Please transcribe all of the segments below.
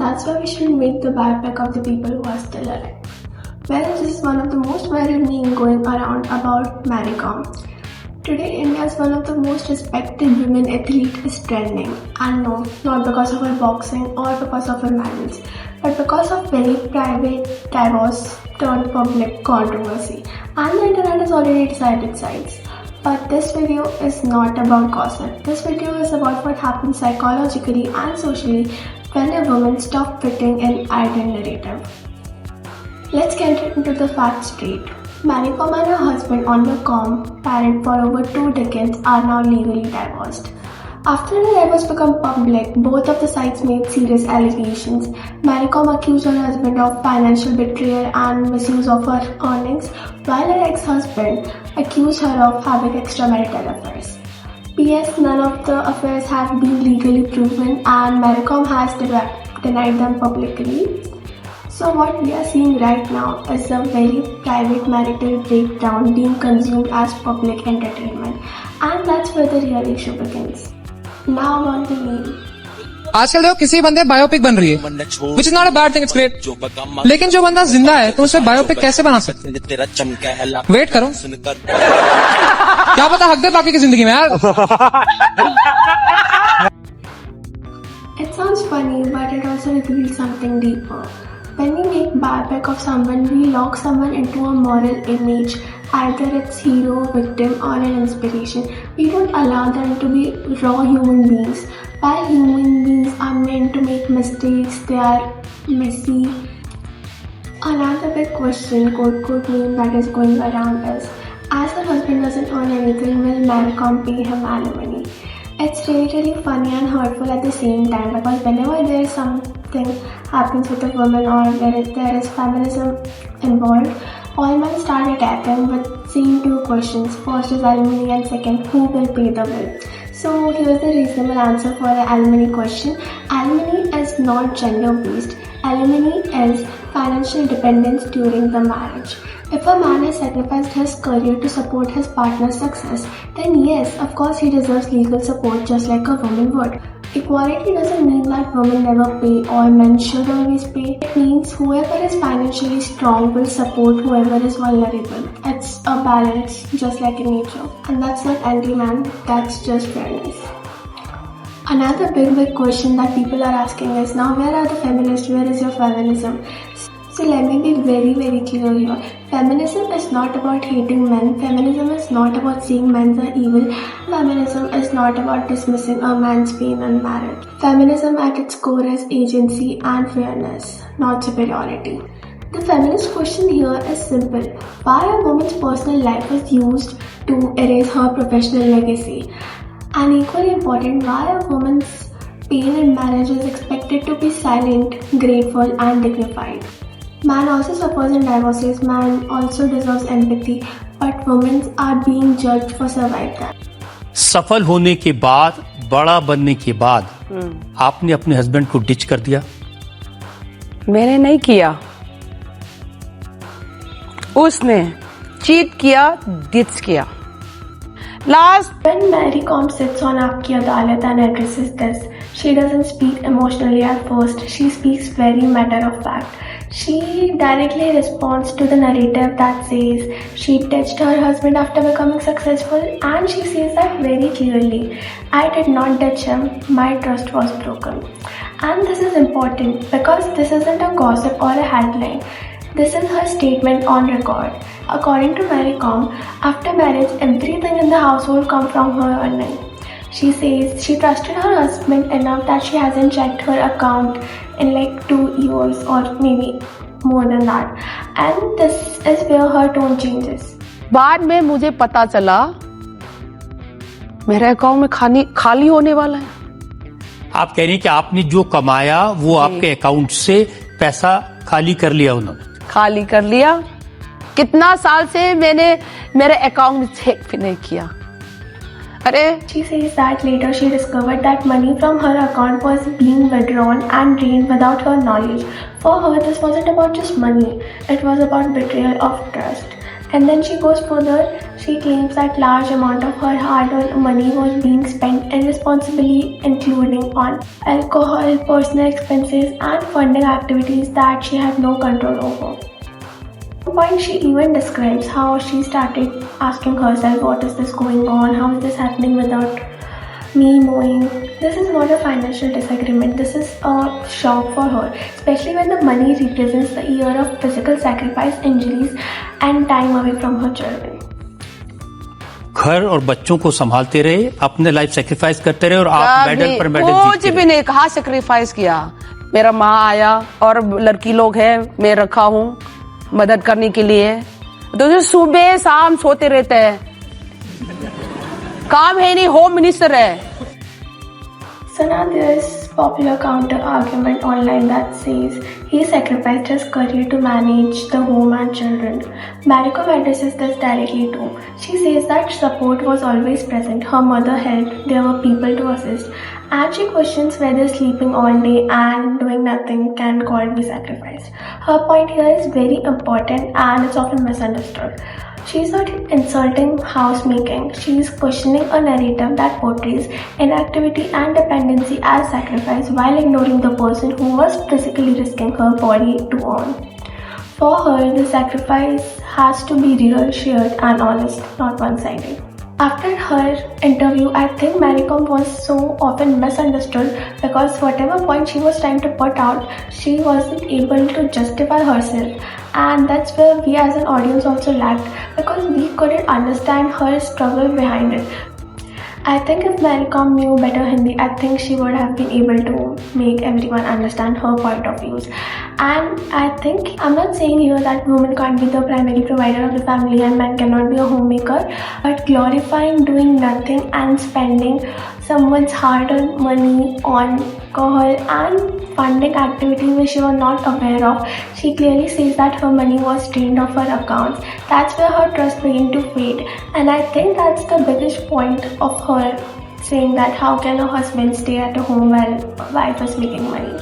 That's why we should make the biopic of the people who are still alive. Well, this is one of the most viral memes going around about Mary Kom. Today, India's one of the most respected women athlete is trending. And no, not because of her boxing or because of her medals, but because of very private divorce turned public controversy. And the internet has already decided sides. But this video is not about gossip. This video is about what happens psychologically and socially when a woman stops fitting in ideal narrative. Let's get into the facts straight. Mary Kom and her husband Onur Kom, married for over 2 decades, are now legally divorced. After the divorce became public, both of the sides made serious allegations. Mary Kom accused her husband of financial betrayal and misuse of her earnings, while her ex-husband accused her of having extramarital affairs. P.S. None of the affairs have been legally proven and Mary Kom has denied them publicly. So what we are seeing right now is a very private marital breakdown being consumed as public entertainment, and that's where the real issue begins. Now on the meme. आजकल देखो किसी बंदे biopic बन रही है, which is not a bad thing, it's great. लेकिन जो बंदा जिंदा है तो उसे बायोपिक कैसे बना सकते? वेट करो, क्या पता हक दे बाकी की जिंदगी में यार। It sounds funny, but it also reveals something deeper. When we make biopic of someone, we lock someone into a moral image. Either it's hero, victim, or an inspiration. We don't allow them to be raw human beings. While human beings are meant to make mistakes, they are messy. Another big question, quote meme that is going around is, as her husband doesn't earn anything, will Mary Kom pay him alimony? It's really funny and hurtful at the same time, because whenever there is something happens with a woman or there is feminism involved, all men start attacking with same 2 questions. First is alimony and second, who will pay the bill? So here's the reasonable answer for the alimony question. Alimony is not gender based. Alimony is financial dependence during the marriage. If a man has sacrificed his career to support his partner's success, then yes, of course he deserves legal support just like a woman would. Equality doesn't mean that women never pay or men should always pay. It means whoever is financially strong will support whoever is vulnerable. It's a balance, just like in nature. And that's not anti-man, that's just fairness. Another big question that people are asking is, now where are the feminists? Where is your feminism? So let me be very clear here. Feminism is not about hating men. Feminism is not about saying men are evil. Feminism is not about dismissing a man's pain in marriage. Feminism at its core is agency and fairness, not superiority. The feminist question here is simple. Why a woman's personal life is used to erase her professional legacy? And equally important, why a woman's pain in marriage is expected to be silent, grateful and dignified. Man also suffers in divorces, man also deserves empathy, but women are being judged for surviving that. सफल होने के बाद, बड़ा बनने के बाद आपने अपने हस्बैंड को डिच कर दिया? मैंने नहीं किया, उसने चीट किया, डिच किया. Last when Mary Kom sits on Aapki Adalat and addresses this, she doesn't speak emotionally at first. She speaks very matter of fact. She directly responds to the narrative that says she ditched her husband after becoming successful, and she says that very clearly. I did not ditch him, my trust was broken. And this is important because this isn't a gossip or a headline. This is her statement on record. According to Mary Kom, after marriage, everything in the household comes from her earning. She says she trusted her husband enough that she hasn't checked her account in like 2 years or maybe more than that. And this is where her tone changes. बाद में मुझे पता चला मेरा account में खाली होने वाला है. आप कह रही हैं कि आपने जो कमाया वो आपके अकाउंट से पैसा खाली कर लिया उन्होंने? खाली कर लिया. कितना साल से मैंने मेरे अकाउंट में चेक भी नहीं किया. अरे she says that later she discovered that money from her account was being withdrawn and drained without her knowledge. For her, this wasn't about just money. It was about betrayal of trust. And then she goes further. She claims that large amount of her hard-earned money was being spent irresponsibly, including on alcohol, personal expenses, and funding activities that she had no control over. At one point, she even describes how she started asking herself, what is this going on? How is this happening without me knowing? This is not a financial disagreement. This is a shock for her, especially when the money represents the year of physical sacrifice, injuries, and time away from her children. घर और बच्चों को संभालते रहे, अपने life sacrifice करते रहे और आप मेडल पर मेडल कुछ जीतते भी रहे। नहीं कहा सेक्रीफाइस किया। मेरा माँ आया और लड़की लोग है, मैं रखा हूँ मदद करने के लिए। तो सुबह शाम सोते रहते हैं, काम है नहीं, होम मिनिस्टर है। So now there is popular counter argument online that says he sacrificed his career to manage the home and children. Maricom addresses this directly too. She says that support was always present. Her mother helped, there were people to assist, and she questions whether sleeping all day and doing nothing can called be sacrifice. Her point here is very important and it's often misunderstood. She's not insulting housemaking. She's questioning a narrative that portrays inactivity and dependency as sacrifice while ignoring the person who was physically risking her body to earn. For her, the sacrifice has to be real, shared, and honest, not one-sided. After her interview, I think Maricom was so often misunderstood because whatever point she was trying to put out, she wasn't able to justify herself. And that's where we as an audience also lacked because we couldn't understand her struggle behind it. I think if Maricom knew better Hindi, I think she would have been able to make everyone understand her point of views. And I think, I'm not saying here that women can't be the primary provider of the family and man cannot be a homemaker, but glorifying doing nothing and spending someone's hard-earned money on alcohol and funding activities which she was not aware of. She clearly says that her money was drained off her accounts. That's where her trust began to fade. And I think that's the biggest point of her saying that how can a husband stay at a home while wife is making money.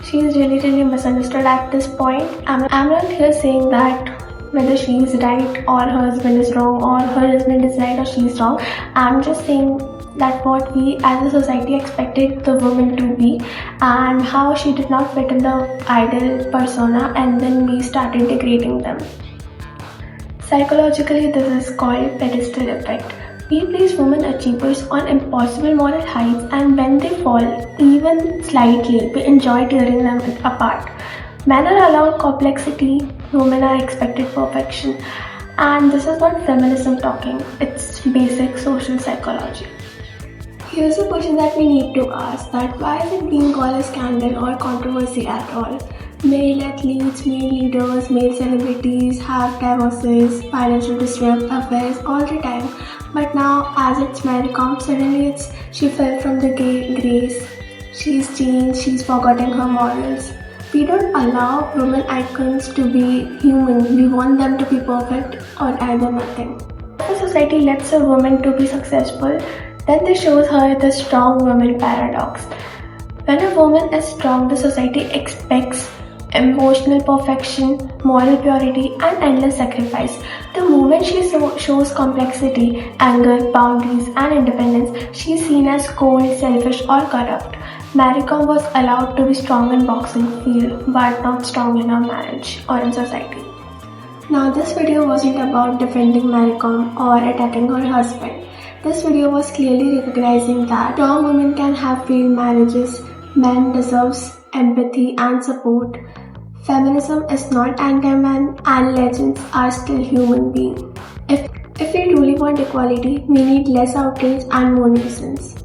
She is really misunderstood at this point. I'm not here saying that whether she is right or her husband is wrong or her husband is right or she is wrong. I'm just saying that what we as a society expected the woman to be and how she did not fit in the ideal persona and then we started degrading them. Psychologically, this is called pedestal effect. We place women achievers on impossible moral heights and when they fall, even slightly, we enjoy tearing them apart. Men are allowed complexity, women are expected perfection. And this is not feminism talking, it's basic social psychology. Here's a question that we need to ask, that why is it being called a scandal or controversy at all? Male athletes, male leaders, male celebrities have divorces, financial distress, affairs all the time. But now as it's Maricom, suddenly she fell from the grace, she's changed, she's forgotten her morals. We don't allow women icons to be human, we want them to be perfect or either nothing. If a society lets a woman to be successful, then this shows her the strong woman paradox. When a woman is strong, the society expects emotional perfection, moral purity, and endless sacrifice. The moment she shows complexity, anger, boundaries, and independence, she is seen as cold, selfish, or corrupt. Maricom was allowed to be strong in boxing field, but not strong in her marriage or in society. Now, this video wasn't about defending Maricom or attacking her husband. This video was clearly recognizing that strong women can have failed marriages, men deserves empathy and support. Feminism is not anti-man and legends are still human beings. If we truly want equality, we need less outrage and more nuisance.